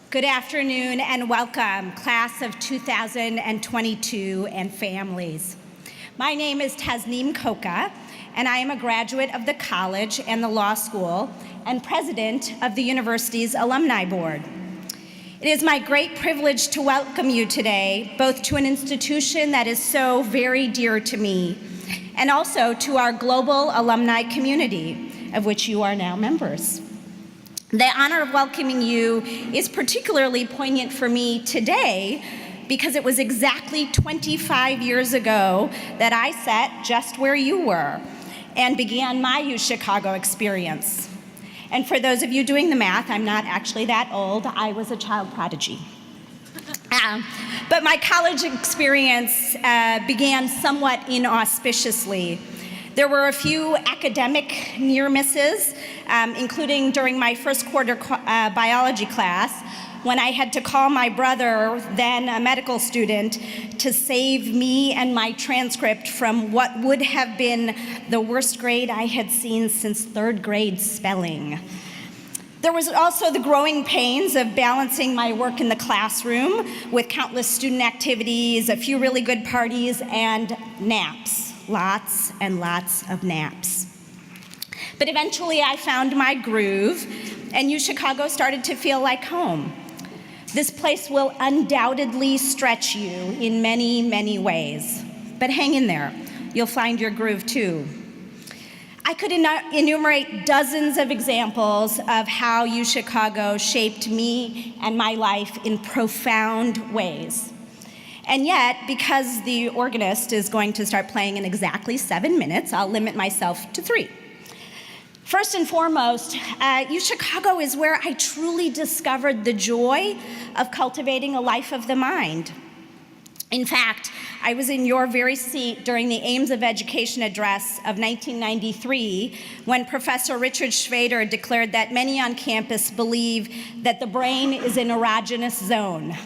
Good afternoon and welcome, class of 2022 and families. My name is Tasneem Koka, and I am a graduate of the college and the law school and president of the university's Alumni Board. It is my great privilege to welcome you today, both to an institution that is so very dear to me, and also to our global alumni community, of which you are now members. The honor of welcoming you is particularly poignant for me today because it was exactly 25 years ago that I sat just where you were and began my UChicago experience. And for those of you doing the math, I'm not actually that old. I was a child prodigy. But my college experience began somewhat inauspiciously. There were a few academic near misses, including during my first quarter biology class, when I had to call my brother, then a medical student, to save me and my transcript from what would have been the worst grade I had seen since third grade spelling. There was also the growing pains of balancing my work in the classroom with countless student activities, a few really good parties, and naps. Lots and lots of naps. But eventually I found my groove, and UChicago started to feel like home. This place will undoubtedly stretch you in many, many ways. But hang in there, you'll find your groove too. I could enumerate dozens of examples of how UChicago shaped me and my life in profound ways. And yet, because the organist is going to start playing in exactly 7 minutes, I'll limit myself to 3. First and foremost, UChicago is where I truly discovered the joy of cultivating a life of the mind. In fact, I was in your very seat during the Aims of Education address of 1993 when Professor Richard Schrader declared that many on campus believe that the brain is an erogenous zone.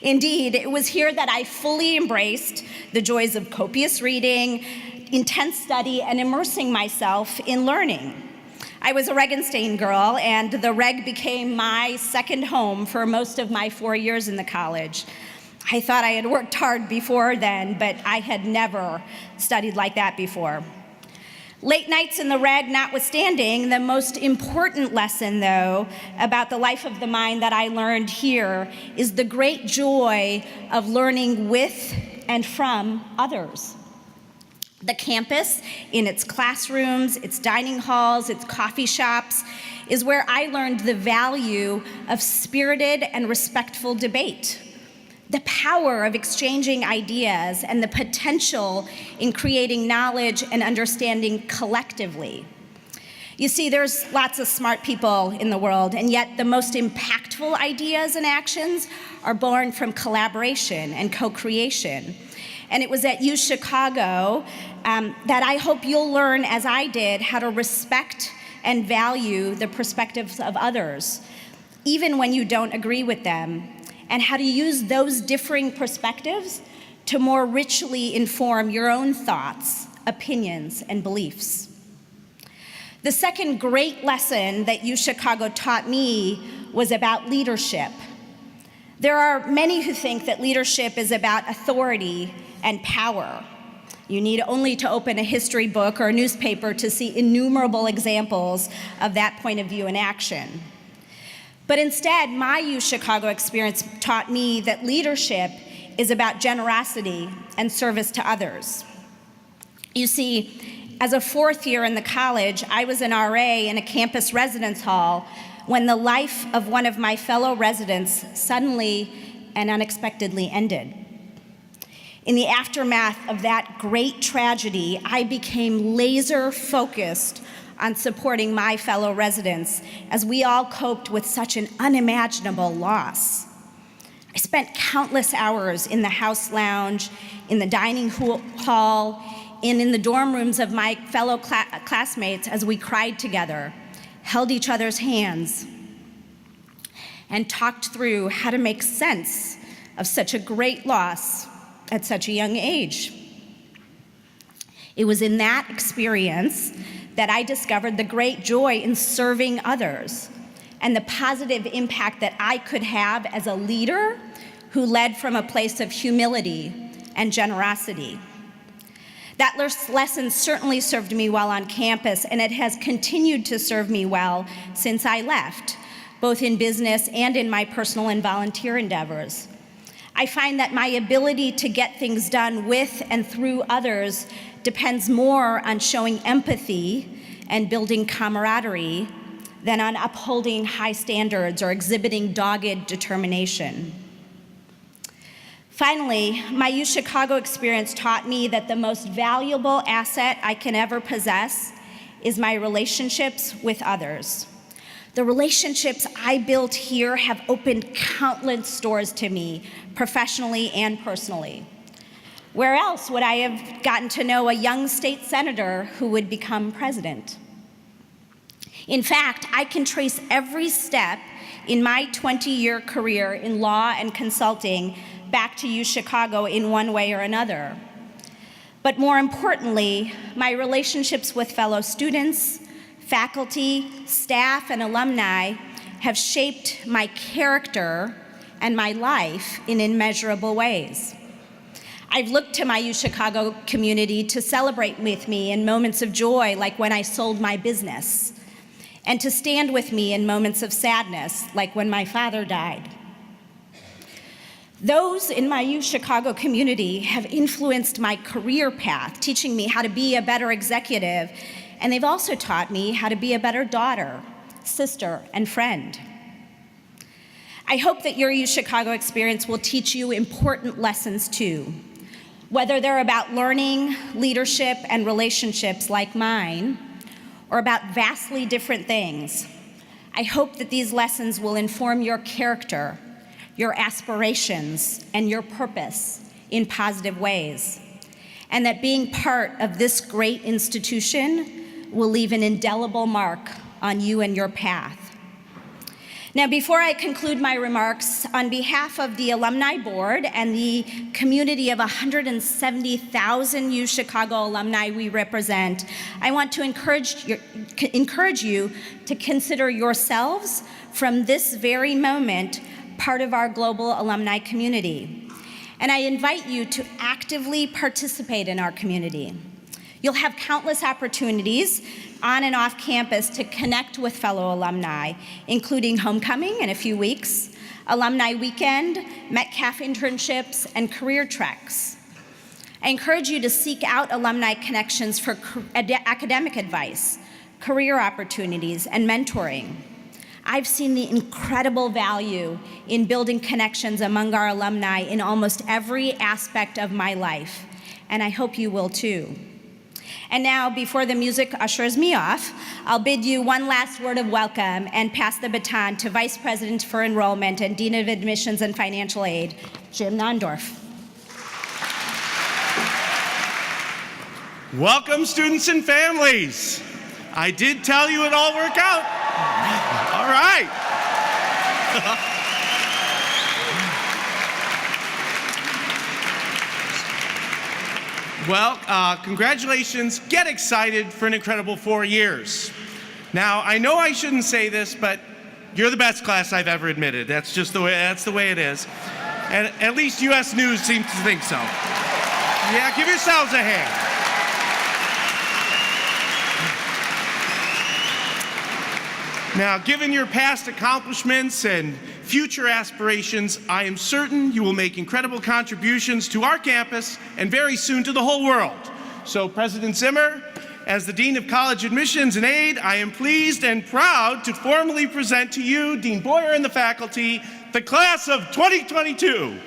Indeed, it was here that I fully embraced the joys of copious reading, intense study, and immersing myself in learning. I was a Regenstein girl, and the Reg became my second home for most of my 4 years in the college. I thought I had worked hard before then, but I had never studied like that before. Late nights in the Reg notwithstanding, the most important lesson, though, about the life of the mind that I learned here is the great joy of learning with and from others. The campus, in its classrooms, its dining halls, its coffee shops, is where I learned the value of spirited and respectful debate, the power of exchanging ideas, and the potential in creating knowledge and understanding collectively. You see, there's lots of smart people in the world, and yet the most impactful ideas and actions are born from collaboration and co-creation. And it was at UChicago that I hope you'll learn, as I did, how to respect and value the perspectives of others, even when you don't agree with them, and how to use those differing perspectives to more richly inform your own thoughts, opinions, and beliefs. The second great lesson that UChicago taught me was about leadership. There are many who think that leadership is about authority and power. You need only to open a history book or a newspaper to see innumerable examples of that point of view in action. But instead, my UChicago experience taught me that leadership is about generosity and service to others. You see, as a fourth year in the college, I was an RA in a campus residence hall when the life of one of my fellow residents suddenly and unexpectedly ended. In the aftermath of that great tragedy, I became laser focused on supporting my fellow residents as we all coped with such an unimaginable loss. I spent countless hours in the house lounge, in the dining hall, and in the dorm rooms of my fellow classmates as we cried together, held each other's hands, and talked through how to make sense of such a great loss at such a young age. It was in that experience that I discovered the great joy in serving others, and the positive impact that I could have as a leader who led from a place of humility and generosity. That lesson certainly served me well on campus, and it has continued to serve me well since I left, both in business and in my personal and volunteer endeavors. I find that my ability to get things done with and through others depends more on showing empathy and building camaraderie than on upholding high standards or exhibiting dogged determination. Finally, my UChicago experience taught me that the most valuable asset I can ever possess is my relationships with others. The relationships I built here have opened countless doors to me, professionally and personally. Where else would I have gotten to know a young state senator who would become president? In fact, I can trace every step in my 20-year career in law and consulting back to UChicago in one way or another. But more importantly, my relationships with fellow students, faculty, staff, and alumni have shaped my character and my life in immeasurable ways. I've looked to my UChicago community to celebrate with me in moments of joy, like when I sold my business, and to stand with me in moments of sadness, like when my father died. Those in my UChicago community have influenced my career path, teaching me how to be a better executive, and they've also taught me how to be a better daughter, sister, and friend. I hope that your UChicago experience will teach you important lessons too, whether they're about learning, leadership, and relationships like mine, or about vastly different things. I hope that these lessons will inform your character, your aspirations, and your purpose in positive ways, and that being part of this great institution will leave an indelible mark on you and your path. Now, before I conclude my remarks, on behalf of the Alumni Board and the community of 170,000 UChicago alumni we represent, I want to encourage you to consider yourselves from this very moment part of our global alumni community. And I invite you to actively participate in our community. You'll have countless opportunities on and off campus to connect with fellow alumni, including homecoming in a few weeks, alumni weekend, Metcalf internships, and career treks. I encourage you to seek out alumni connections for academic advice, career opportunities, and mentoring. I've seen the incredible value in building connections among our alumni in almost every aspect of my life, and I hope you will too. And now, before the music ushers me off, I'll bid you one last word of welcome and pass the baton to Vice President for Enrollment and Dean of Admissions and Financial Aid, Jim Nondorf. Welcome, students and families. I did tell you it'd all work out. All right. Well, congratulations. Get excited for an incredible 4 years. Now, I know I shouldn't say this, but you're the best class I've ever admitted. That's the way it is. And at least US News seems to think so. Yeah, give yourselves a hand. Now, given your past accomplishments and future aspirations, I am certain you will make incredible contributions to our campus and very soon to the whole world. So, President Zimmer, as the Dean of College Admissions and Aid, I am pleased and proud to formally present to you, Dean Boyer and the faculty, the class of 2022.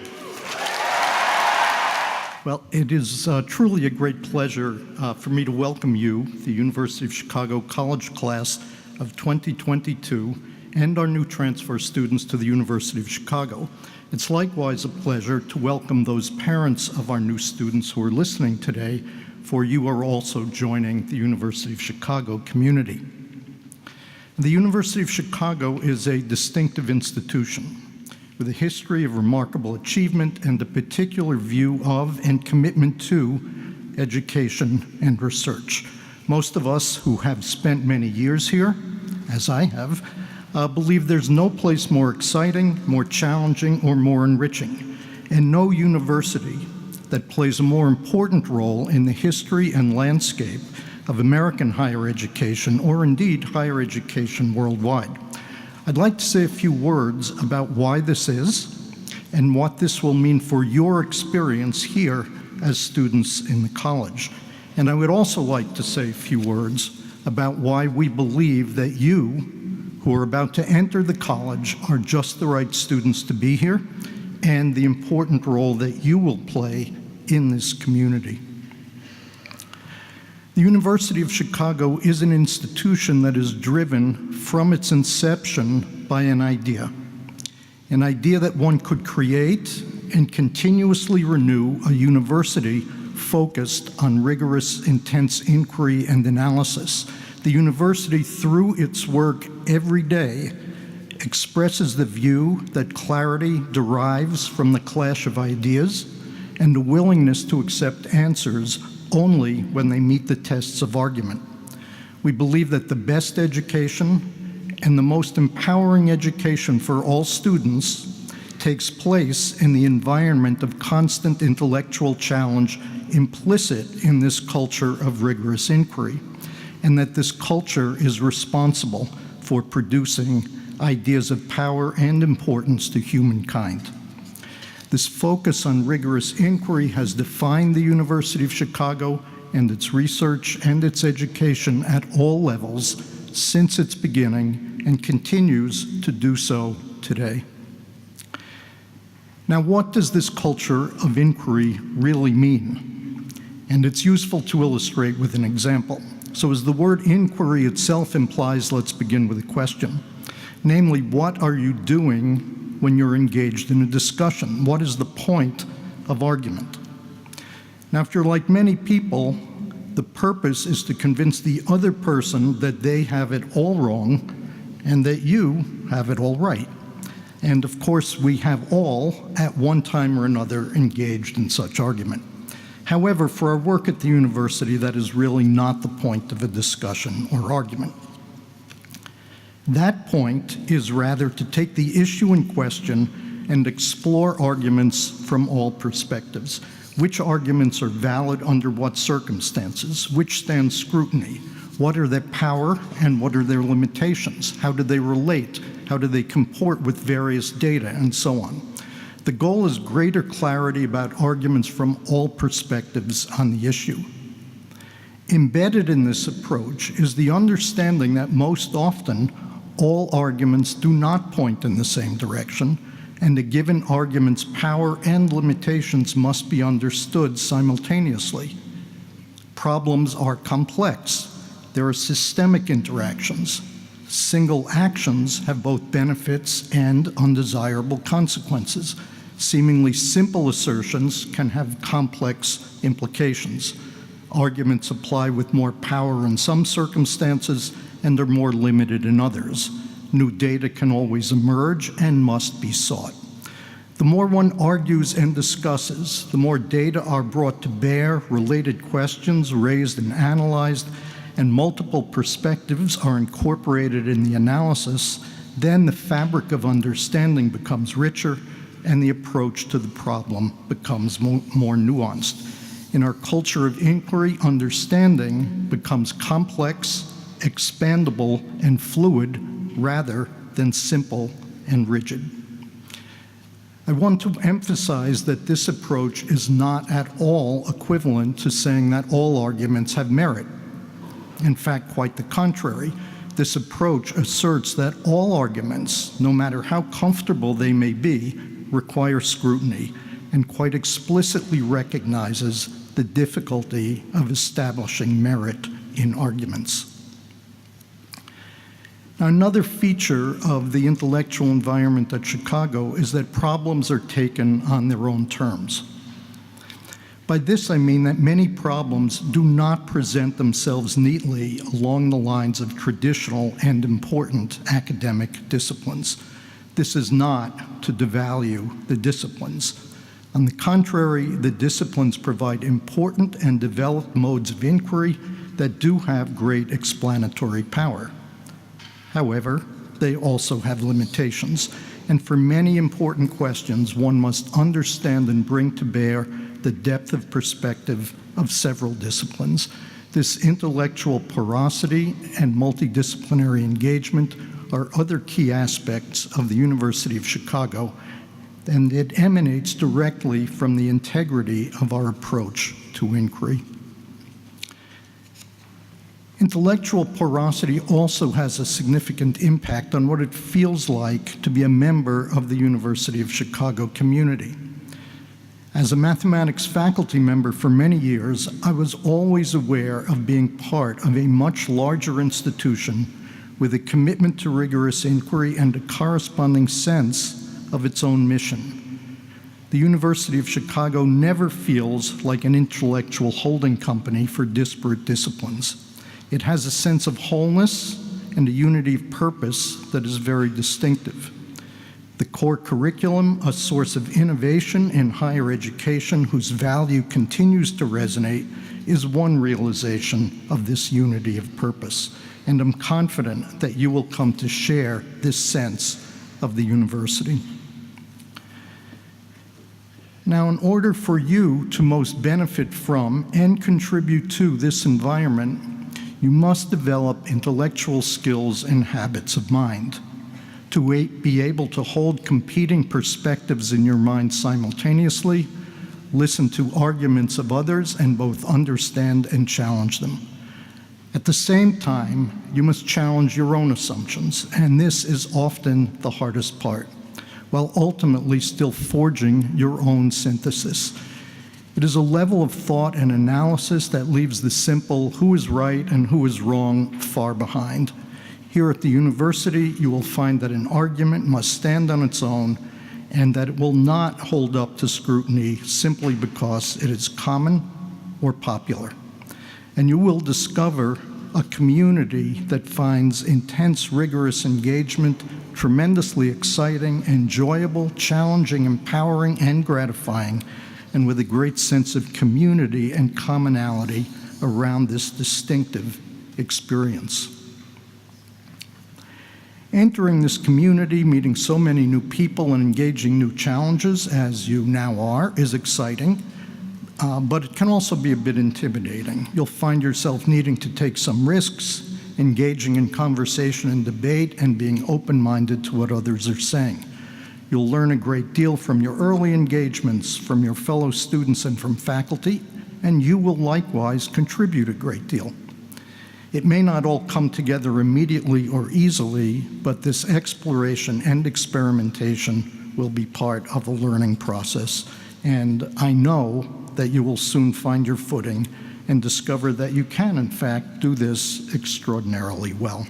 Well, it is truly a great pleasure for me to welcome you, the University of Chicago College class of 2022, and our new transfer students to the University of Chicago. It's likewise a pleasure to welcome those parents of our new students who are listening today, for you are also joining the University of Chicago community. The University of Chicago is a distinctive institution with a history of remarkable achievement and a particular view of and commitment to education and research. Most of us who have spent many years here, as I have, believe there's no place more exciting, more challenging, or more enriching, and no university that plays a more important role in the history and landscape of American higher education, or indeed higher education worldwide. I'd like to say a few words about why this is and what this will mean for your experience here as students in the college. And I would also like to say a few words about why we believe that you, who are about to enter the college, are just the right students to be here, and the important role that you will play in this community. The University of Chicago is an institution that is driven from its inception by an idea that one could create and continuously renew a university focused on rigorous, intense inquiry and analysis. The university, through its work every day, expresses the view that clarity derives from the clash of ideas and a willingness to accept answers only when they meet the tests of argument. We believe that the best education and the most empowering education for all students takes place in the environment of constant intellectual challenge implicit in this culture of rigorous inquiry, and that this culture is responsible for producing ideas of power and importance to humankind. This focus on rigorous inquiry has defined the University of Chicago and its research and its education at all levels since its beginning, and continues to do so today. Now, what does this culture of inquiry really mean? And it's useful to illustrate with an example. So as the word inquiry itself implies, let's begin with a question. Namely, what are you doing when you're engaged in a discussion? What is the point of argument? Now, if you're like many people, the purpose is to convince the other person that they have it all wrong and that you have it all right. And of course, we have all, at one time or another, engaged in such argument. However, for our work at the university, that is really not the point of a discussion or argument. That point is rather to take the issue in question and explore arguments from all perspectives. Which arguments are valid under what circumstances? Which stand scrutiny? What are their power and what are their limitations? How do they relate? How do they comport with various data, and so on? The goal is greater clarity about arguments from all perspectives on the issue. Embedded in this approach is the understanding that most often all arguments do not point in the same direction, and a given argument's power and limitations must be understood simultaneously. Problems are complex. There are systemic interactions. Single actions have both benefits and undesirable consequences. Seemingly simple assertions can have complex implications. Arguments apply with more power in some circumstances and are more limited in others. New data can always emerge and must be sought. The more one argues and discusses, the more data are brought to bear, related questions raised and analyzed, and multiple perspectives are incorporated in the analysis, then the fabric of understanding becomes richer and the approach to the problem becomes more nuanced. In our culture of inquiry, understanding becomes complex, expandable, and fluid rather than simple and rigid. I want to emphasize that this approach is not at all equivalent to saying that all arguments have merit. In fact, quite the contrary. This approach asserts that all arguments, no matter how comfortable they may be, require scrutiny, and quite explicitly recognizes the difficulty of establishing merit in arguments. Now, another feature of the intellectual environment at Chicago is that problems are taken on their own terms. By this, I mean that many problems do not present themselves neatly along the lines of traditional and important academic disciplines. This is not to devalue the disciplines. On the contrary, the disciplines provide important and developed modes of inquiry that do have great explanatory power. However, they also have limitations. And for many important questions, one must understand and bring to bear the depth of perspective of several disciplines. This intellectual porosity and multidisciplinary engagement are other key aspects of the University of Chicago, and it emanates directly from the integrity of our approach to inquiry. Intellectual porosity also has a significant impact on what it feels like to be a member of the University of Chicago community. As a mathematics faculty member for many years, I was always aware of being part of a much larger institution with a commitment to rigorous inquiry and a corresponding sense of its own mission. The University of Chicago never feels like an intellectual holding company for disparate disciplines. It has a sense of wholeness and a unity of purpose that is very distinctive. The core curriculum, a source of innovation in higher education whose value continues to resonate, is one realization of this unity of purpose. And I'm confident that you will come to share this sense of the university. Now, in order for you to most benefit from and contribute to this environment, you must develop intellectual skills and habits of mind. To be able to hold competing perspectives in your mind simultaneously, listen to arguments of others, and both understand and challenge them. At the same time, you must challenge your own assumptions, and this is often the hardest part, while ultimately still forging your own synthesis. It is a level of thought and analysis that leaves the simple who is right and who is wrong far behind. Here at the university, you will find that an argument must stand on its own and that it will not hold up to scrutiny simply because it is common or popular. And you will discover a community that finds intense, rigorous engagement tremendously exciting, enjoyable, challenging, empowering, and gratifying, and with a great sense of community and commonality around this distinctive experience. Entering this community, meeting so many new people and engaging new challenges, as you now are, is exciting, but it can also be a bit intimidating. You'll find yourself needing to take some risks, engaging in conversation and debate, and being open-minded to what others are saying. You'll learn a great deal from your early engagements, from your fellow students and from faculty, and you will likewise contribute a great deal. It may not all come together immediately or easily, but this exploration and experimentation will be part of the learning process. And I know that you will soon find your footing and discover that you can, in fact, do this extraordinarily well.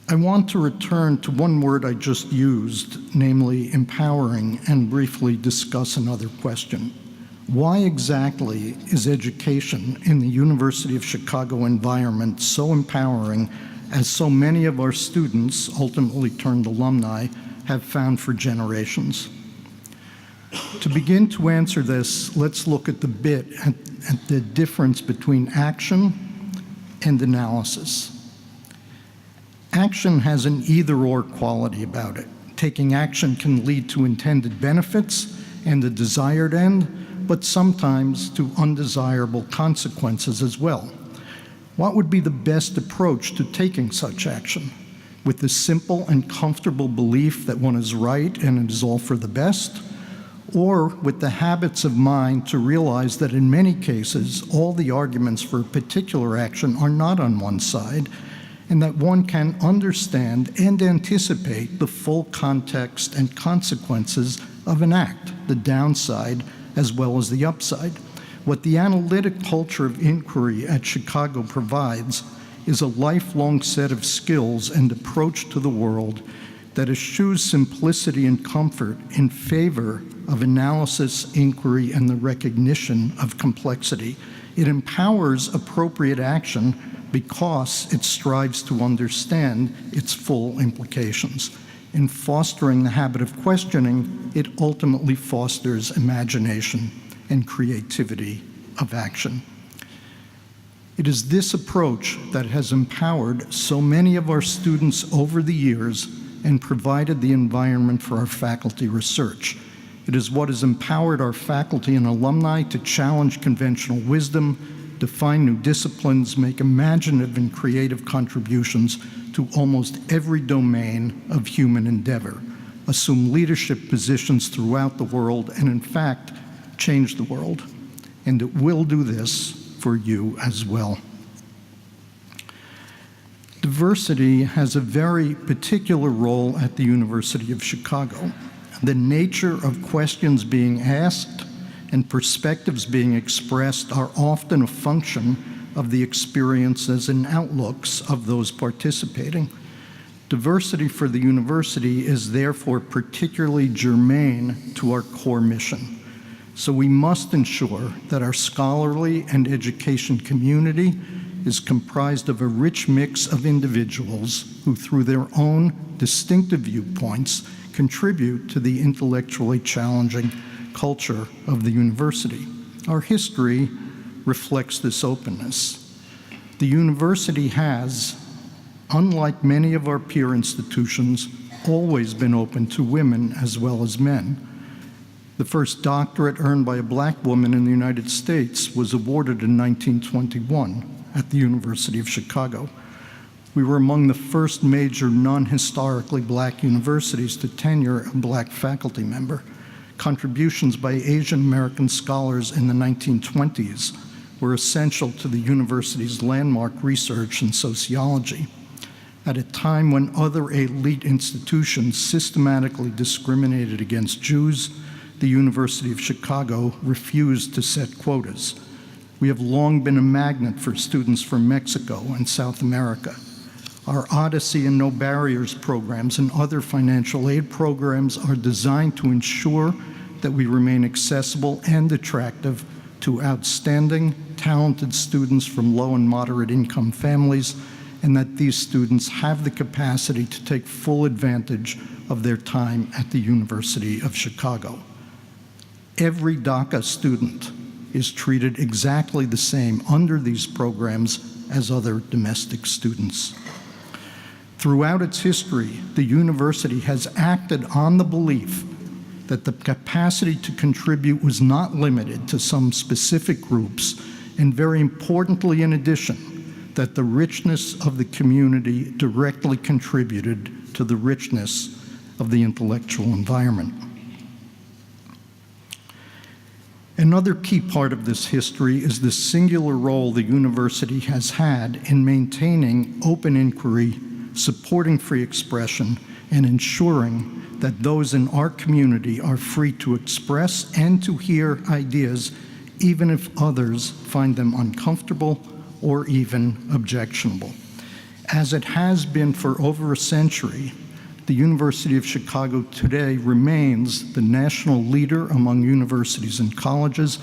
I want to return to one word I just used, namely empowering, and briefly discuss another question. Why exactly is education in the University of Chicago environment so empowering, as so many of our students, ultimately turned alumni, have found for generations? To begin to answer this, let's look at the difference between action and analysis. Action has an either-or quality about it. Taking action can lead to intended benefits and a desired end, but sometimes to undesirable consequences as well. What would be the best approach to taking such action? With the simple and comfortable belief that one is right and it is all for the best? Or with the habits of mind to realize that in many cases, all the arguments for a particular action are not on one side, and that one can understand and anticipate the full context and consequences of an act, the downside as well as the upside. What the analytic culture of inquiry at Chicago provides is a lifelong set of skills and approach to the world that eschews simplicity and comfort in favor of analysis, inquiry, and the recognition of complexity. It empowers appropriate action because it strives to understand its full implications. In fostering the habit of questioning, it ultimately fosters imagination and creativity of action. It is this approach that has empowered so many of our students over the years and provided the environment for our faculty research. It is what has empowered our faculty and alumni to challenge conventional wisdom, define new disciplines, make imaginative and creative contributions to almost every domain of human endeavor, assume leadership positions throughout the world, and in fact, change the world. And it will do this for you as well. Diversity has a very particular role at the University of Chicago. The nature of questions being asked and perspectives being expressed are often a function of the experiences and outlooks of those participating. Diversity for the university is therefore particularly germane to our core mission. So we must ensure that our scholarly and education community is comprised of a rich mix of individuals who, through their own distinctive viewpoints, contribute to the intellectually challenging culture of the university. Our history reflects this openness. The university has, unlike many of our peer institutions, always been open to women as well as men. The first doctorate earned by a black woman in the United States was awarded in 1921 at the University of Chicago. We were among the first major non-historically black universities to tenure a black faculty member. Contributions by Asian American scholars in the 1920s were essential to the university's landmark research in sociology. At a time when other elite institutions systematically discriminated against Jews, the University of Chicago refused to set quotas. We have long been a magnet for students from Mexico and South America. Our Odyssey and No Barriers programs and other financial aid programs are designed to ensure that we remain accessible and attractive to outstanding, talented students from low and moderate income families, and that these students have the capacity to take full advantage of their time at the University of Chicago. Every DACA student is treated exactly the same under these programs as other domestic students. Throughout its history, the university has acted on the belief that the capacity to contribute was not limited to some specific groups, and very importantly, in addition, that the richness of the community directly contributed to the richness of the intellectual environment. Another key part of this history is the singular role the university has had in maintaining open inquiry, supporting free expression, and ensuring that those in our community are free to express and to hear ideas, even if others find them uncomfortable or even objectionable. As it has been for over a century, the University of Chicago today remains the national leader among universities and colleges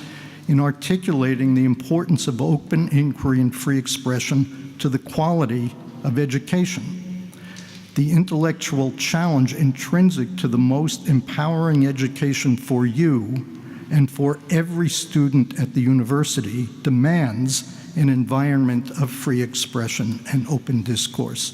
in articulating the importance of open inquiry and free expression to the quality of education. The intellectual challenge intrinsic to the most empowering education for you and for every student at the university demands an environment of free expression and open discourse.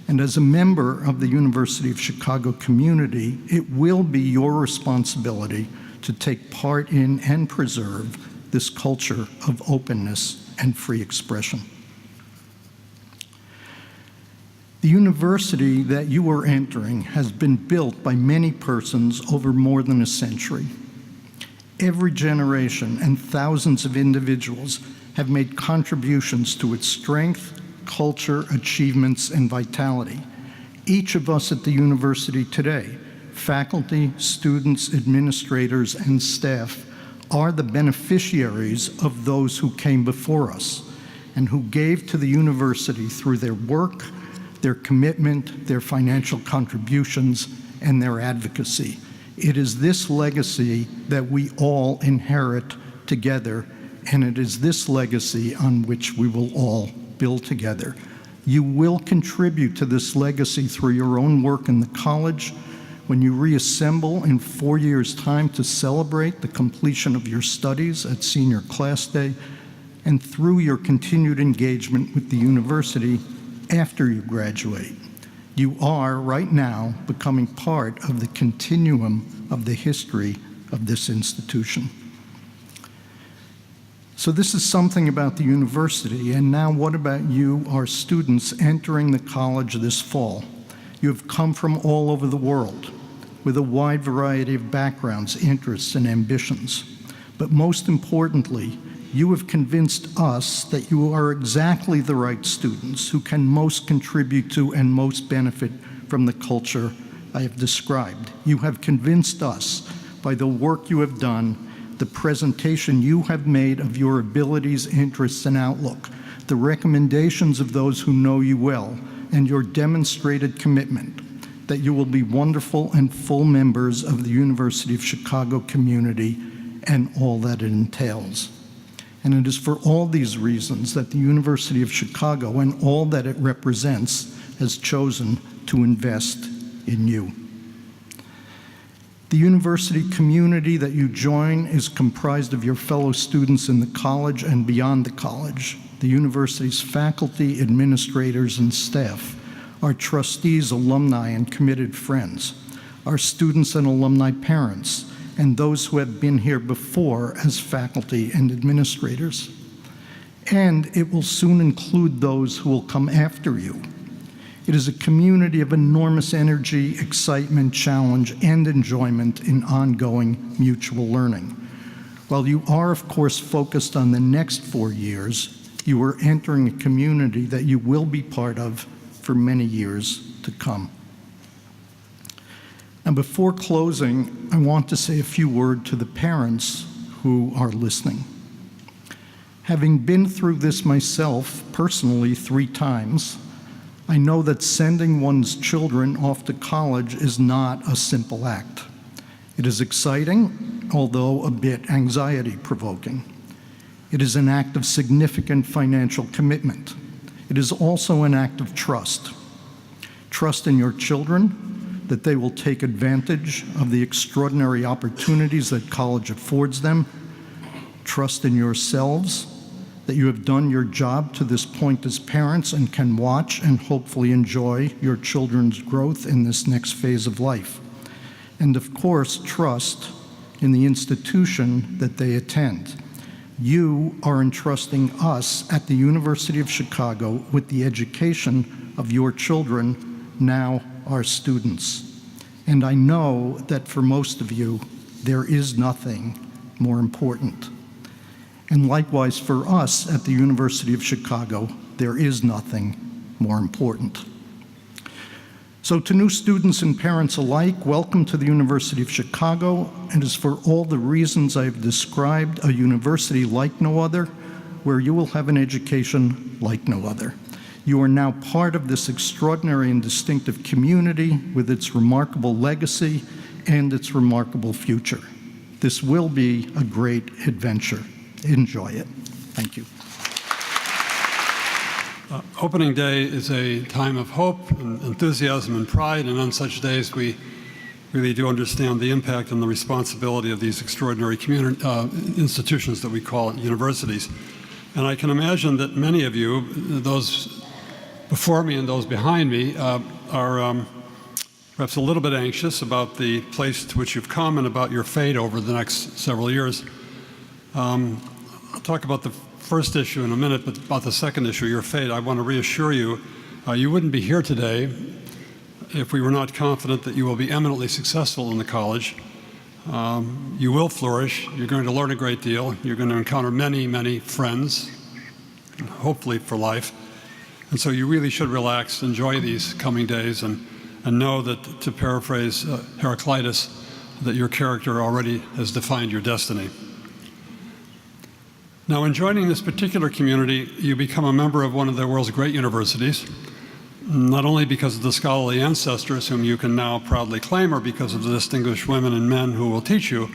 And as a member of the University of Chicago community, it will be your responsibility to take part in and preserve this culture of openness and free expression. The university that you are entering has been built by many persons over more than a century. Every generation and thousands of individuals have made contributions to its strength, culture, achievements, and vitality. Each of us at the university today, faculty, students, administrators, and staff, are the beneficiaries of those who came before us and who gave to the university through their work, their commitment, their financial contributions, and their advocacy. It is this legacy that we all inherit together, and it is this legacy on which we will all build together. You will contribute to this legacy through your own work in the college. When you reassemble in 4 years' time to celebrate the completion of your studies at senior class day, and through your continued engagement with the university after you graduate. You are, right now, becoming part of the continuum of the history of this institution. So this is something about the university, and now what about you, our students entering the college this fall? You have come from all over the world with a wide variety of backgrounds, interests, and ambitions. But most importantly, you have convinced us that you are exactly the right students who can most contribute to and most benefit from the culture I have described. You have convinced us by the work you have done, the presentation you have made of your abilities, interests, and outlook, the recommendations of those who know you well, and your demonstrated commitment that you will be wonderful and full members of the University of Chicago community and all that it entails. And it is for all these reasons that the University of Chicago and all that it represents has chosen to invest in you. The university community that you join is comprised of your fellow students in the college and beyond the college, the university's faculty, administrators, and staff, our trustees, alumni, and committed friends, our students and alumni parents, and those who have been here before as faculty and administrators. And it will soon include those who will come after you. It is a community of enormous energy, excitement, challenge, and enjoyment in ongoing mutual learning. While you are, of course, focused on the next 4 years, you are entering a community that you will be part of for many years to come. Now, before closing, I want to say a few words to the parents who are listening. Having been through this myself personally 3 times, I know that sending one's children off to college is not a simple act. It is exciting, although a bit anxiety-provoking. It is an act of significant financial commitment. It is also an act of trust. Trust in your children, that they will take advantage of the extraordinary opportunities that college affords them. Trust in yourselves, that you have done your job to this point as parents and can watch and hopefully enjoy your children's growth in this next phase of life. And of course, trust in the institution that they attend. You are entrusting us at the University of Chicago with the education of your children, now our students. And I know that for most of you, there is nothing more important. And likewise for us at the University of Chicago, there is nothing more important. So to new students and parents alike, welcome to the University of Chicago. It is for all the reasons I've described, a university like no other, where you will have an education like no other. You are now part of this extraordinary and distinctive community with its remarkable legacy and its remarkable future. This will be a great adventure. Enjoy it. Thank you. Opening Day is a time of hope and enthusiasm and pride, and on such days we really do understand the impact and the responsibility of these extraordinary institutions that we call universities. And I can imagine that many of you, those before me and those behind me, are perhaps a little bit anxious about the place to which you've come and about your fate over the next several years. I'll talk about the first issue in a minute, but about the second issue, your fate, I want to reassure you, you wouldn't be here today if we were not confident that you will be eminently successful in the college. You will flourish. You're going to learn a great deal. You're going to encounter many, many friends, hopefully for life. And so you really should relax, enjoy these coming days, and know that, to paraphrase Heraclitus, that your character already has defined your destiny. Now, in joining this particular community, you become a member of one of the world's great universities, not only because of the scholarly ancestors whom you can now proudly claim, or because of the distinguished women and men who will teach you,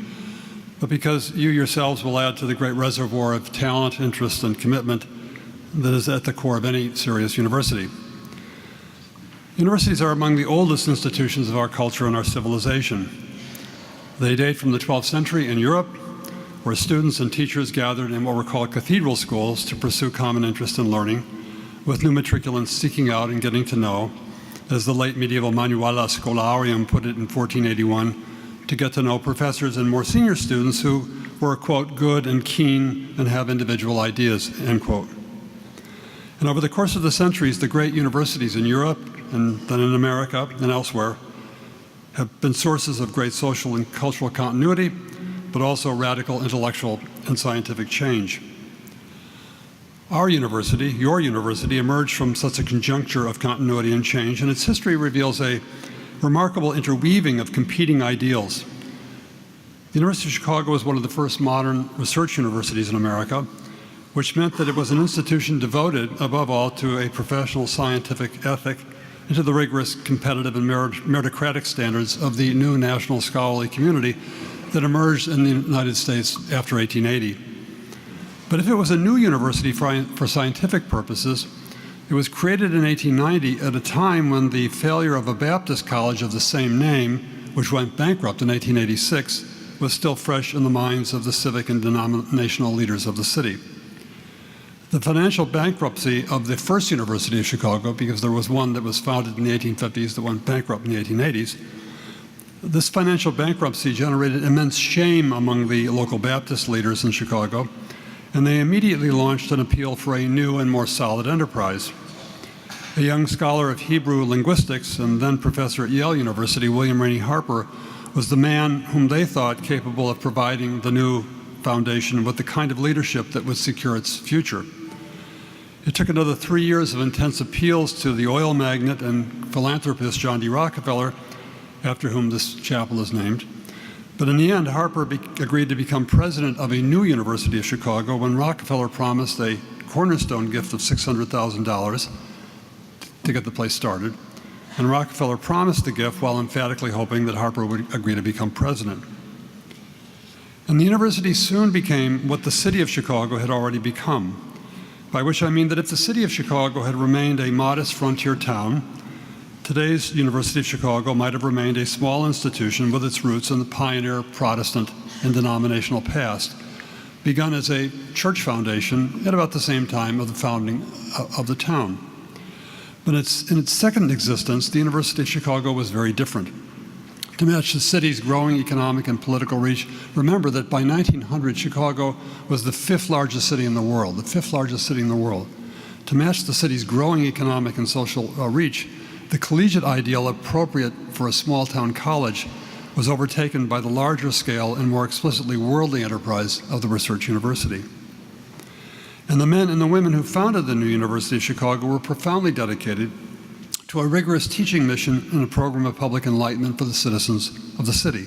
but because you yourselves will add to the great reservoir of talent, interest, and commitment that is at the core of any serious university. Universities are among the oldest institutions of our culture and our civilization. They date from the 12th century in Europe, where students and teachers gathered in what were called cathedral schools to pursue common interest in learning, with new matriculants seeking out and getting to know, as the late medieval Manuala Scholarium put it in 1481, to get to know professors and more senior students who were, quote, good and keen and have individual ideas, end quote. And over the course of the centuries, the great universities in Europe and then in America and elsewhere have been sources of great social and cultural continuity, but also radical intellectual and scientific change. Our university, your university, emerged from such a conjuncture of continuity and change, and its history reveals a remarkable interweaving of competing ideals. The University of Chicago was one of the first modern research universities in America, which meant that it was an institution devoted, above all, to a professional scientific ethic and to the rigorous competitive and meritocratic standards of the new national scholarly community that emerged in the United States after 1880. But if it was a new university for scientific purposes, it was created in 1890 at a time when the failure of a Baptist college of the same name, which went bankrupt in 1886, was still fresh in the minds of the civic and denominational leaders of the city. The financial bankruptcy of the first University of Chicago, because there was one that was founded in the 1850s that went bankrupt in the 1880s, this financial bankruptcy generated immense shame among the local Baptist leaders in Chicago, and they immediately launched an appeal for a new and more solid enterprise. A young scholar of Hebrew linguistics and then professor at Yale University, William Rainey Harper, was the man whom they thought capable of providing the new foundation with the kind of leadership that would secure its future. It took another 3 years of intense appeals to the oil magnate and philanthropist John D. Rockefeller, after whom this chapel is named. But in the end, Harper agreed to become president of a new University of Chicago when Rockefeller promised a cornerstone gift of $600,000 to get the place started. And Rockefeller promised the gift while emphatically hoping that Harper would agree to become president. And the university soon became what the city of Chicago had already become, by which I mean that if the city of Chicago had remained a modest frontier town, today's University of Chicago might have remained a small institution with its roots in the pioneer Protestant and denominational past, begun as a church foundation at about the same time of the founding of the town. But in its second existence, the University of Chicago was very different. To match the city's growing economic and political reach, remember that by 1900, Chicago was the fifth largest city in the world, To match the city's growing economic and social reach, the collegiate ideal appropriate for a small-town college was overtaken by the larger scale and more explicitly worldly enterprise of the research university. And the men and the women who founded the new University of Chicago were profoundly dedicated to a rigorous teaching mission and a program of public enlightenment for the citizens of the city.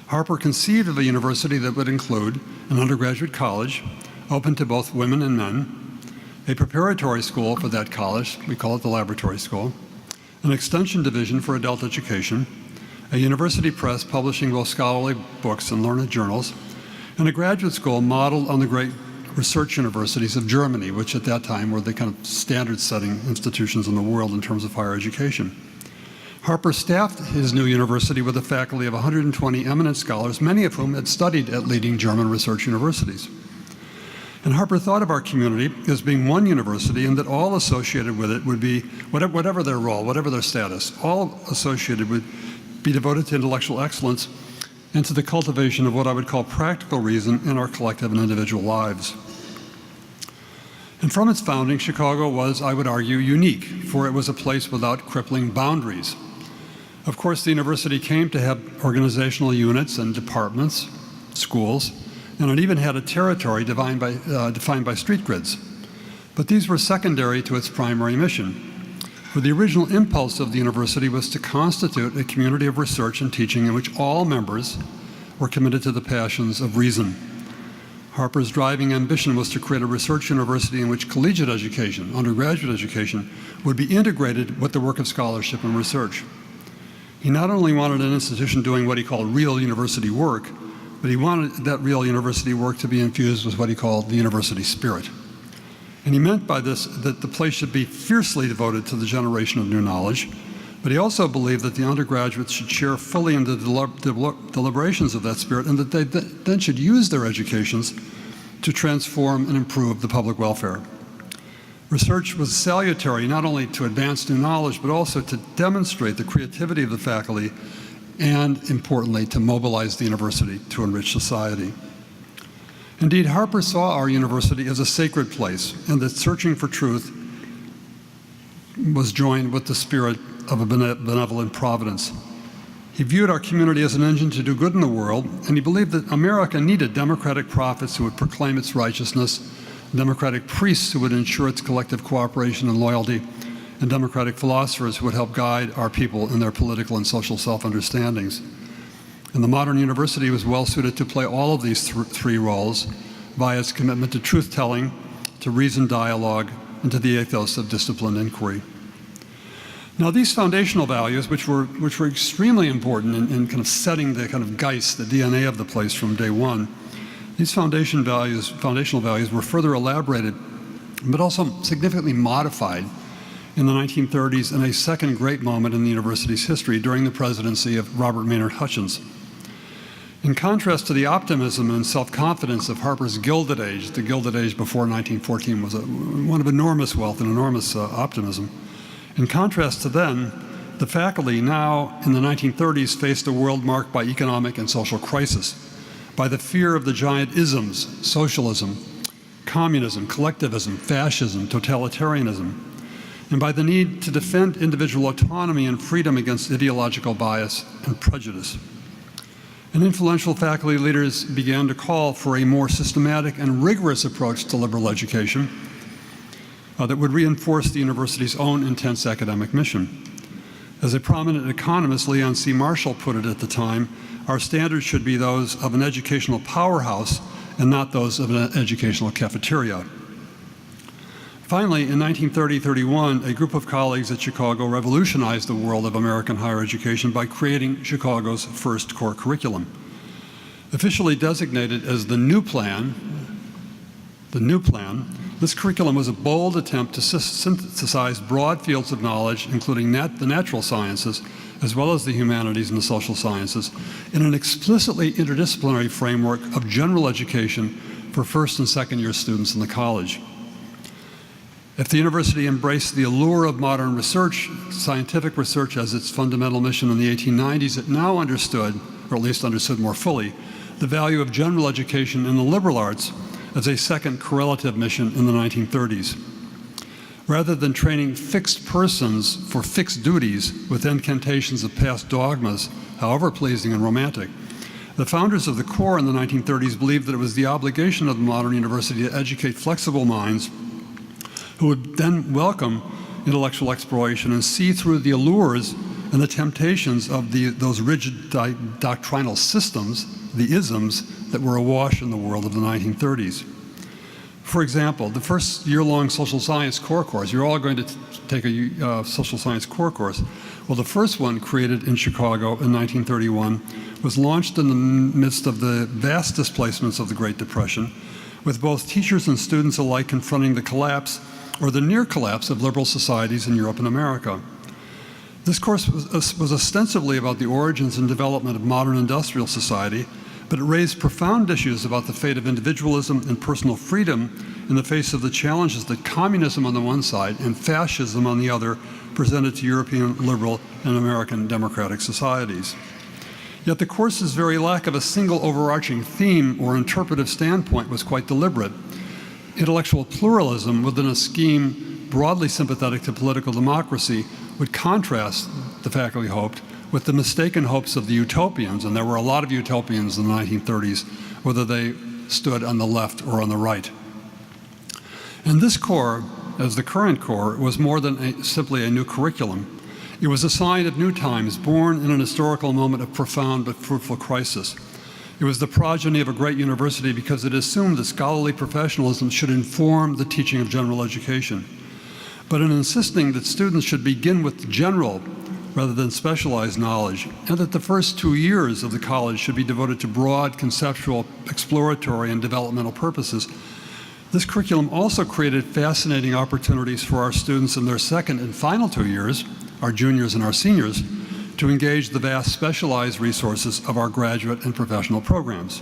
Harper conceived of a university that would include an undergraduate college open to both women and men, a preparatory school for that college, we call it the laboratory school, an extension division for adult education, a university press publishing both scholarly books and learned journals, and a graduate school modeled on the great research universities of Germany, which at that time were the kind of standard-setting institutions in the world in terms of higher education. Harper staffed his new university with a faculty of 120 eminent scholars, many of whom had studied at leading German research universities. And Harper thought of our community as being one university and that all associated with it would be, whatever their role, whatever their status, all associated would be devoted to intellectual excellence and to the cultivation of what I would call practical reason in our collective and individual lives. And from its founding, Chicago was, I would argue, unique, for it was a place without crippling boundaries. Of course, the university came to have organizational units and departments, schools, and it even had a territory defined by street grids. But these were secondary to its primary mission. For the original impulse of the university was to constitute a community of research and teaching in which all members were committed to the passions of reason. Harper's driving ambition was to create a research university in which collegiate education, undergraduate education, would be integrated with the work of scholarship and research. He not only wanted an institution doing what he called real university work, but he wanted that real university work to be infused with what he called the university spirit. And he meant by this that the place should be fiercely devoted to the generation of new knowledge, But he also believed that the undergraduates should share fully in the deliberations of that spirit, and that they then should use their educations to transform and improve the public welfare. Research was salutary not only to advance new knowledge, but also to demonstrate the creativity of the faculty and, importantly, to mobilize the university to enrich society. Indeed, Harper saw our university as a sacred place, and that searching for truth was joined with the spirit of a benevolent providence. He viewed our community as an engine to do good in the world, and he believed that America needed democratic prophets who would proclaim its righteousness, democratic priests who would ensure its collective cooperation and loyalty, and democratic philosophers who would help guide our people in their political and social self-understandings. And the modern university was well suited to play all of these three roles via its commitment to truth-telling, to reasoned dialogue, and to the ethos of disciplined inquiry. Now, these foundational values, which were extremely important in kind of setting the kind of Geist, the DNA of the place from day one, these foundational values were further elaborated, but also significantly modified in the 1930s in a second great moment in the university's history during the presidency of Robert Maynard Hutchins. In contrast to the optimism and self-confidence of Harper's Gilded Age, the Gilded Age before 1914 was one of enormous wealth and enormous optimism. In contrast to then, the faculty now in the 1930s faced a world marked by economic and social crisis, by the fear of the giant isms, socialism, communism, collectivism, fascism, totalitarianism, and by the need to defend individual autonomy and freedom against ideological bias and prejudice. And influential faculty leaders began to call for a more systematic and rigorous approach to liberal education that would reinforce the university's own intense academic mission. As a prominent economist, Leon C. Marshall, put it at the time, our standards should be those of an educational powerhouse and not those of an educational cafeteria. Finally, in 1930-31, a group of colleagues at Chicago revolutionized the world of American higher education by creating Chicago's first core curriculum. Officially designated as the New Plan, this curriculum was a bold attempt to synthesize broad fields of knowledge, including the natural sciences, as well as the humanities and the social sciences, in an explicitly interdisciplinary framework of general education for first and second year students in the college. If the university embraced the allure of modern research, scientific research as its fundamental mission in the 1890s, it now understood, or at least understood more fully, the value of general education in the liberal arts as a second correlative mission in the 1930s. Rather than training fixed persons for fixed duties with incantations of past dogmas, however pleasing and romantic, the founders of the core in the 1930s believed that it was the obligation of the modern university to educate flexible minds who would then welcome intellectual exploration and see through the allures and the temptations of those rigid doctrinal systems, the isms, that were awash in the world of the 1930s. For example, the first year-long social science core course, you're all going to take a social science core course. Well, the first one, created in Chicago in 1931, was launched in the midst of the vast displacements of the Great Depression, with both teachers and students alike confronting the collapse or the near collapse of liberal societies in Europe and America. This course was ostensibly about the origins and development of modern industrial society, but it raised profound issues about the fate of individualism and personal freedom in the face of the challenges that communism on the one side and fascism on the other presented to European liberal and American democratic societies. Yet the course's very lack of a single overarching theme or interpretive standpoint was quite deliberate. Intellectual pluralism within a scheme broadly sympathetic to political democracy would contrast, the faculty hoped, with the mistaken hopes of the utopians, and there were a lot of utopians in the 1930s, whether they stood on the left or on the right. And this core, as the current core, was more than simply a new curriculum. It was a sign of new times, born in an historical moment of profound but fruitful crisis. It was the progeny of a great university because it assumed that scholarly professionalism should inform the teaching of general education. But in insisting that students should begin with general rather than specialized knowledge, and that the first 2 years of the college should be devoted to broad, conceptual, exploratory, and developmental purposes, this curriculum also created fascinating opportunities for our students in their second and final 2 years, our juniors and our seniors, to engage the vast specialized resources of our graduate and professional programs.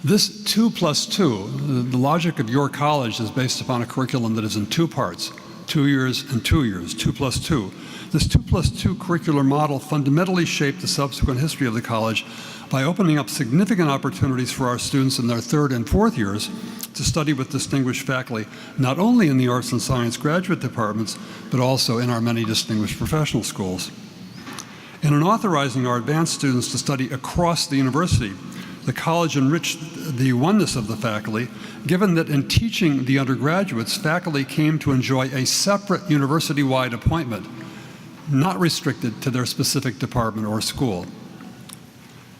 This 2+2, the logic of your college is based upon a curriculum that is in two parts, 2 years and 2 years, 2+2. This 2+2 curricular model fundamentally shaped the subsequent history of the college by opening up significant opportunities for our students in their 3rd and 4th years to study with distinguished faculty, not only in the arts and science graduate departments, but also in our many distinguished professional schools. And in authorizing our advanced students to study across the university, the college enriched the oneness of the faculty, given that in teaching the undergraduates, faculty came to enjoy a separate university-wide appointment, not restricted to their specific department or school.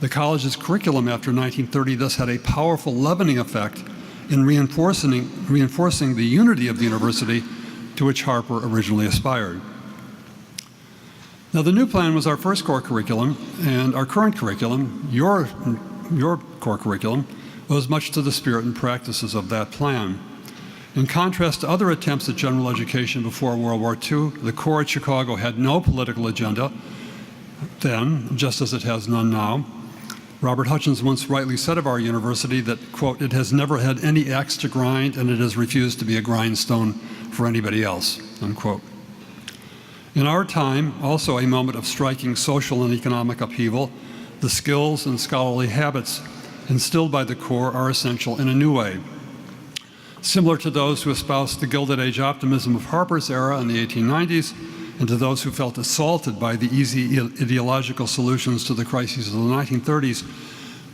The college's curriculum after 1930 thus had a powerful leavening effect in reinforcing the unity of the university to which Harper originally aspired. Now, the new plan was our first core curriculum, and our current curriculum, your core curriculum, owes much to the spirit and practices of that plan. In contrast to other attempts at general education before World War II, the core at Chicago had no political agenda then, just as it has none now. Robert Hutchins once rightly said of our university that, quote, "It has never had any axe to grind, and it has refused to be a grindstone for anybody else," unquote. In our time, also a moment of striking social and economic upheaval, the skills and scholarly habits instilled by the core are essential in a new way. Similar to those who espoused the Gilded Age optimism of Harper's era in the 1890s, and to those who felt assaulted by the easy ideological solutions to the crises of the 1930s,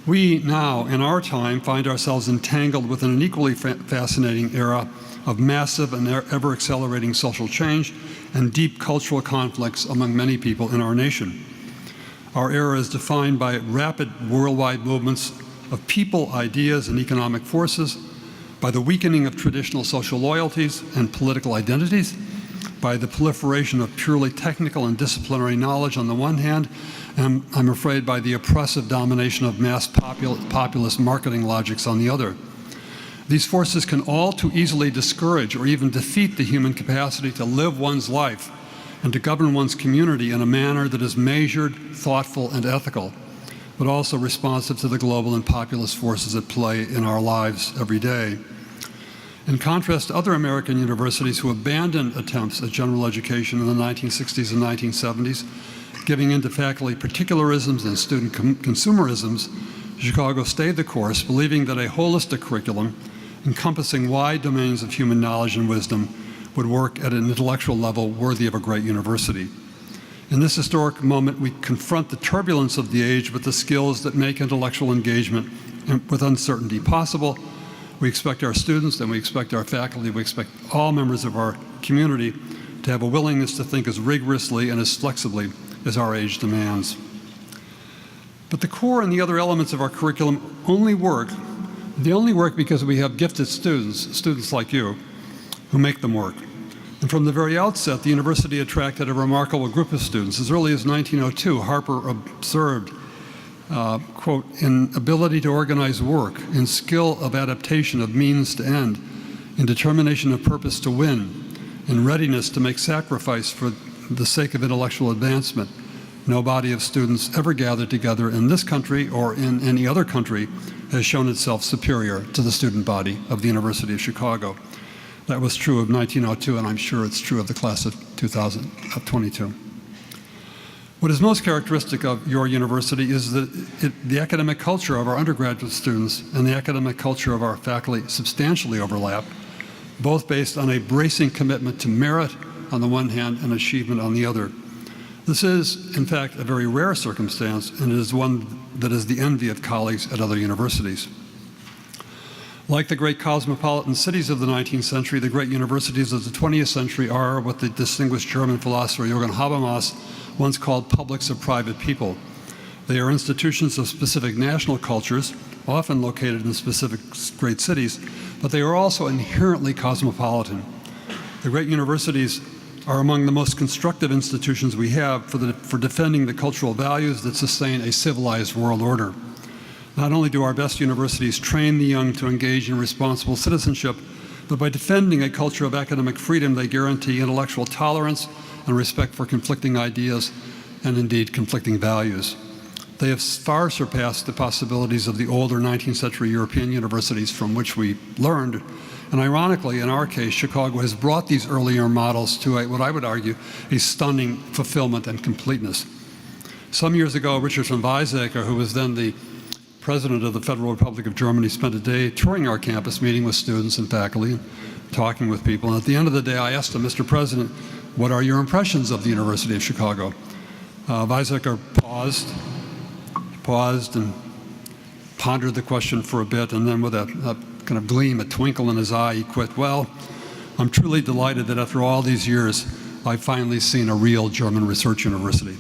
we now, in our time, find ourselves entangled within an equally fascinating era of massive and ever-accelerating social change and deep cultural conflicts among many people in our nation. Our era is defined by rapid worldwide movements of people, ideas, and economic forces, by the weakening of traditional social loyalties and political identities, by the proliferation of purely technical and disciplinary knowledge on the one hand, and I'm afraid by the oppressive domination of mass populist marketing logics on the other. These forces can all too easily discourage or even defeat the human capacity to live one's life and to govern one's community in a manner that is measured, thoughtful, and ethical, but also responsive to the global and populist forces at play in our lives every day. In contrast to other American universities who abandoned attempts at general education in the 1960s and 1970s, giving in to faculty particularisms and student consumerisms, Chicago stayed the course, believing that a holistic curriculum encompassing wide domains of human knowledge and wisdom would work at an intellectual level worthy of a great university. In this historic moment, we confront the turbulence of the age with the skills that make intellectual engagement with uncertainty possible. We expect our students, and we expect our faculty, we expect all members of our community to have a willingness to think as rigorously and as flexibly as our age demands. But the core and the other elements of our curriculum only work because we have gifted students like you, who make them work. And from the very outset, the university attracted a remarkable group of students. As early as 1902, Harper observed, quote, "in ability to organize work, in skill of adaptation of means to end, in determination of purpose to win, in readiness to make sacrifice for the sake of intellectual advancement. No body of students ever gathered together in this country or in any other country has shown itself superior to the student body of the University of Chicago." That was true of 1902, and I'm sure it's true of the class of 2022. What is most characteristic of your university is that the academic culture of our undergraduate students and the academic culture of our faculty substantially overlap, both based on a bracing commitment to merit on the one hand and achievement on the other. This is, in fact, a very rare circumstance, and it is one that is the envy of colleagues at other universities. Like the great cosmopolitan cities of the 19th century, the great universities of the 20th century are what the distinguished German philosopher Jürgen Habermas once called publics of private people. They are institutions of specific national cultures, often located in specific great cities, but they are also inherently cosmopolitan. The great universities are among the most constructive institutions we have for defending the cultural values that sustain a civilized world order. Not only do our best universities train the young to engage in responsible citizenship, but by defending a culture of academic freedom, they guarantee intellectual tolerance and respect for conflicting ideas and indeed conflicting values. They have far surpassed the possibilities of the older 19th century European universities from which we learned. And ironically, in our case, Chicago has brought these earlier models to what I would argue a stunning fulfillment and completeness. Some years ago, Richard von Weizsäcker, who was then the president of the Federal Republic of Germany, spent a day touring our campus, meeting with students and faculty, and talking with people. And at the end of the day, I asked him, Mr. President, what are your impressions of the University of Chicago? Weizsäcker paused and pondered the question for a bit, and then with a kind of gleam, a twinkle in his eye, he quit, well, I'm truly delighted that after all these years, I've finally seen a real German research university.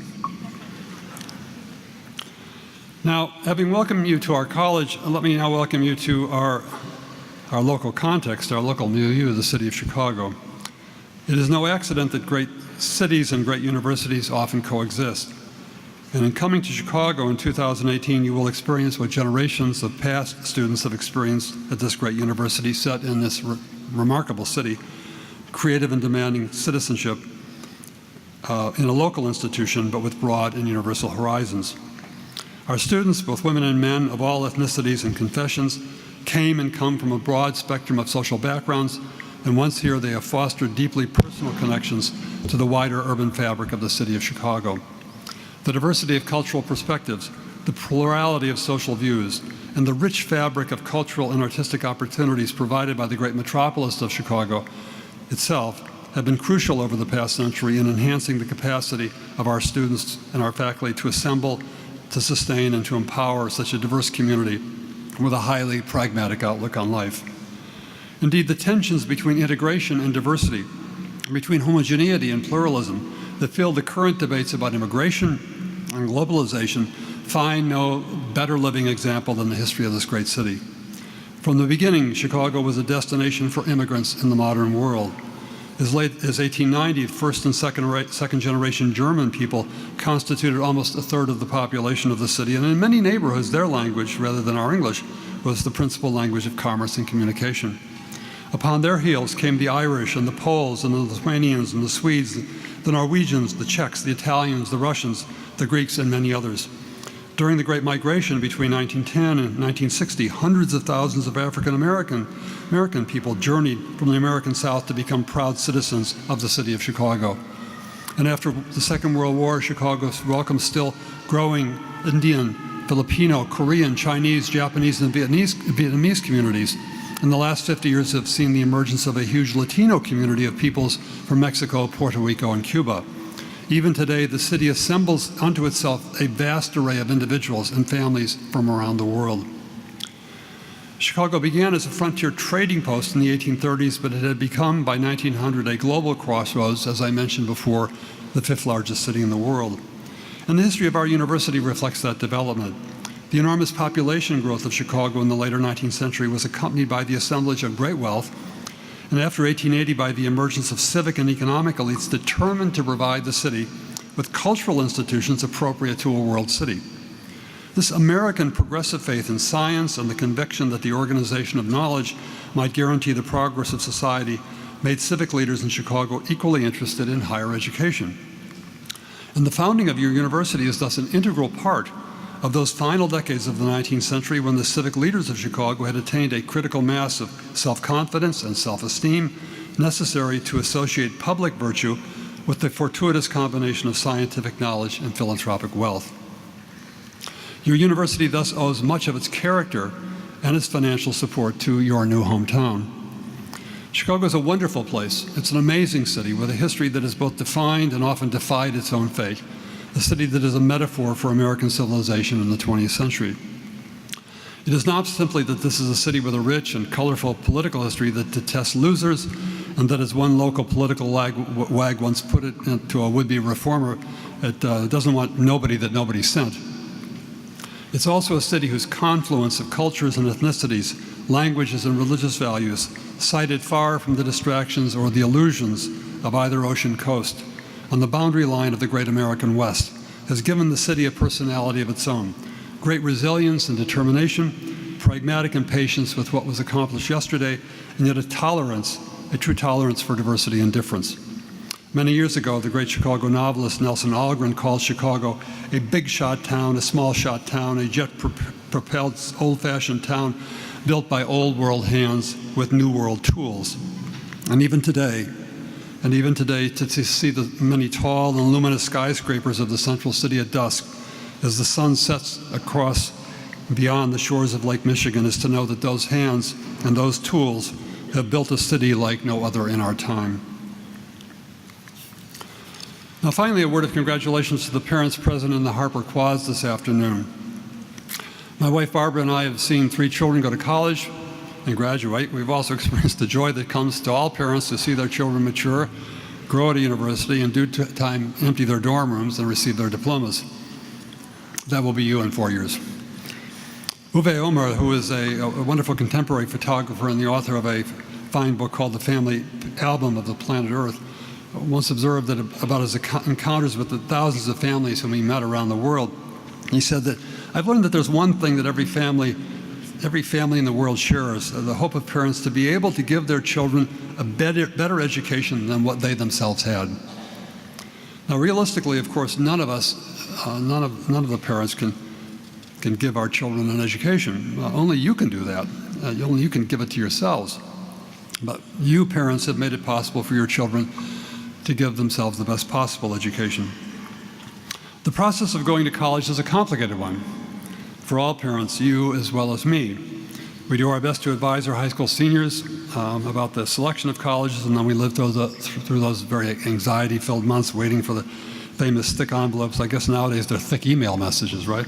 Now, having welcomed you to our college, let me now welcome you to our local context, our local milieu, the city of Chicago. It is no accident that great cities and great universities often coexist. And in coming to Chicago in 2018, you will experience what generations of past students have experienced at this great university set in this remarkable city, creative and demanding citizenship in a local institution, but with broad and universal horizons. Our students, both women and men of all ethnicities and confessions, came and come from a broad spectrum of social backgrounds, and once here they have fostered deeply personal connections to the wider urban fabric of the city of Chicago. The diversity of cultural perspectives, the plurality of social views, and the rich fabric of cultural and artistic opportunities provided by the great metropolis of Chicago itself have been crucial over the past century in enhancing the capacity of our students and our faculty to assemble, to sustain, and to empower such a diverse community with a highly pragmatic outlook on life. Indeed, the tensions between integration and diversity, between homogeneity and pluralism, that fill the current debates about immigration and globalization find no better living example than the history of this great city. From the beginning, Chicago was a destination for immigrants in the modern world. As late as 1890, first and second generation German people constituted almost a third of the population of the city, and in many neighborhoods, their language, rather than our English, was the principal language of commerce and communication. Upon their heels came the Irish and the Poles and the Lithuanians and the Swedes, the Norwegians, the Czechs, the Italians, the Russians, the Greeks, and many others. During the Great Migration between 1910 and 1960, hundreds of thousands of African American people journeyed from the American South to become proud citizens of the city of Chicago. And after the Second World War, Chicago welcomed still growing Indian, Filipino, Korean, Chinese, Japanese, and Vietnamese communities. And the last 50 years have seen the emergence of a huge Latino community of peoples from Mexico, Puerto Rico, and Cuba. Even today, the city assembles unto itself a vast array of individuals and families from around the world. Chicago began as a frontier trading post in the 1830s, but it had become, by 1900, a global crossroads, as I mentioned before, the fifth largest city in the world. And the history of our university reflects that development. The enormous population growth of Chicago in the later 19th century was accompanied by the assemblage of great wealth, and after 1880 by the emergence of civic and economic elites determined to provide the city with cultural institutions appropriate to a world city. This American progressive faith in science and the conviction that the organization of knowledge might guarantee the progress of society made civic leaders in Chicago equally interested in higher education. And the founding of your university is thus an integral part of those final decades of the 19th century when the civic leaders of Chicago had attained a critical mass of self-confidence and self-esteem necessary to associate public virtue with the fortuitous combination of scientific knowledge and philanthropic wealth. Your university thus owes much of its character and its financial support to your new hometown. Chicago is a wonderful place. It's an amazing city with a history that has both defined and often defied its own fate. A city that is a metaphor for American civilization in the 20th century. It is not simply that this is a city with a rich and colorful political history that detests losers, and that, as one local political wag once put it to a would-be reformer, it doesn't want nobody that nobody sent. It's also a city whose confluence of cultures and ethnicities, languages and religious values, sited far from the distractions or the illusions of either ocean coast, on the boundary line of the great American West, has given the city a personality of its own, great resilience and determination, pragmatic impatience with what was accomplished yesterday, and yet a true tolerance for diversity and difference. Many years ago, the great Chicago novelist Nelson Algren called Chicago a big shot town, a small shot town, a jet-propelled old-fashioned town built by old world hands with new world tools. And even today, to see the many tall and luminous skyscrapers of the central city at dusk as the sun sets across beyond the shores of Lake Michigan is to know that those hands and those tools have built a city like no other in our time. Now finally, a word of congratulations to the parents present in the Harper Quads this afternoon. My wife Barbara and I have seen 3 children go to college and graduate. We've also experienced the joy that comes to all parents to see their children mature, grow at a university, and in due time empty their dorm rooms and receive their diplomas. That will be you in 4 years. Uwe Omer, who is a wonderful contemporary photographer and the author of a fine book called The Family Album of the Planet Earth, once observed that about his encounters with the thousands of families whom he met around the world. He said that, "I've learned that there's one thing that every family in the world shares, the hope of parents to be able to give their children a better education than what they themselves had." Now realistically, of course, none of the parents can give our children an education. Only you can do that. Only you can give it to yourselves. But you parents have made it possible for your children to give themselves the best possible education. The process of going to college is a complicated one for all parents, you as well as me. We do our best to advise our high school seniors about the selection of colleges, and then we live through those very anxiety-filled months waiting for the famous thick envelopes. I guess nowadays they're thick email messages, right?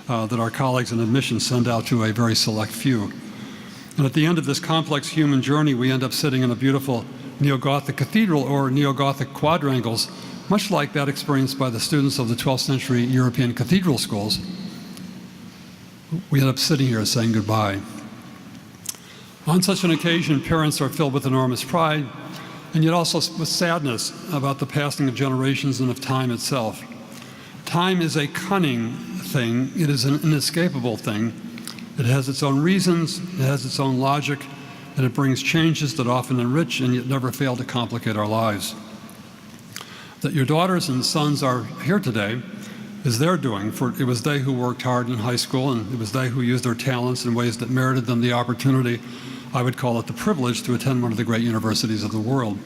That our colleagues in admissions send out to a very select few. And at the end of this complex human journey, we end up sitting in a beautiful neo-Gothic cathedral or neo-Gothic quadrangles, much like that experienced by the students of the 12th century European cathedral schools. We end up sitting here saying goodbye. On such an occasion, parents are filled with enormous pride, and yet also with sadness about the passing of generations and of time itself. Time is a cunning thing. It is an inescapable thing. It has its own reasons, it has its own logic, and it brings changes that often enrich and yet never fail to complicate our lives. That your daughters and sons are here today is their doing, for it was they who worked hard in high school, and it was they who used their talents in ways that merited them the opportunity, I would call it the privilege, to attend one of the great universities of the world.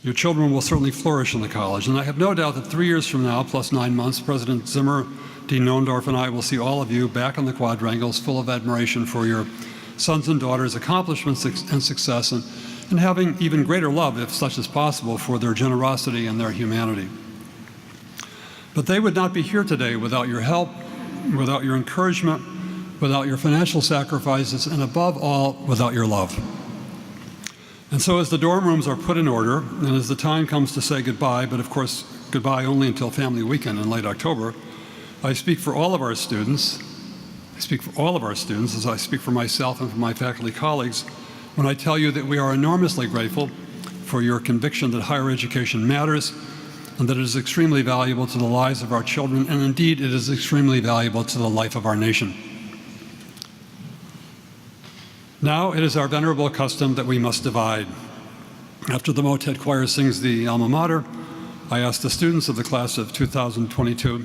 Your children will certainly flourish in the college, and I have no doubt that 3 years from now, plus 9 months, President Zimmer, Dean Nondorf, and I will see all of you back on the quadrangles full of admiration for your sons and daughters' accomplishments and success, and having even greater love, if such is possible, for their generosity and their humanity. But they would not be here today without your help, without your encouragement, without your financial sacrifices, and above all, without your love. And so as the dorm rooms are put in order, and as the time comes to say goodbye, but of course goodbye only until family weekend in late October, I speak for all of our students. I speak for all of our students as I speak for myself and for my faculty colleagues when I tell you that we are enormously grateful for your conviction that higher education matters and that it is extremely valuable to the lives of our children, and indeed it is extremely valuable to the life of our nation. Now it is our venerable custom that we must divide. After the motet choir sings the alma mater, I ask the students of the class of 2022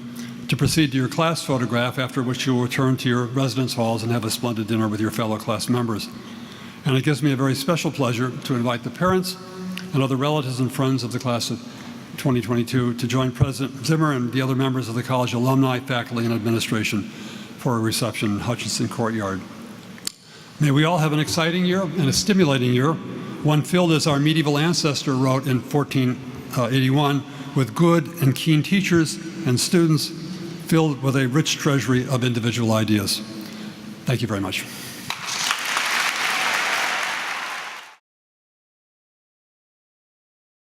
to proceed to your class photograph, after which you will return to your residence halls and have a splendid dinner with your fellow class members. And it gives me a very special pleasure to invite the parents and other relatives and friends of the class of 2022 to join President Zimmer and the other members of the college alumni, faculty, and administration for a reception in Hutchinson Courtyard. May we all have an exciting year and a stimulating year, one filled, as our medieval ancestor wrote in 1481, with good and keen teachers and students filled with a rich treasury of individual ideas. Thank you very much.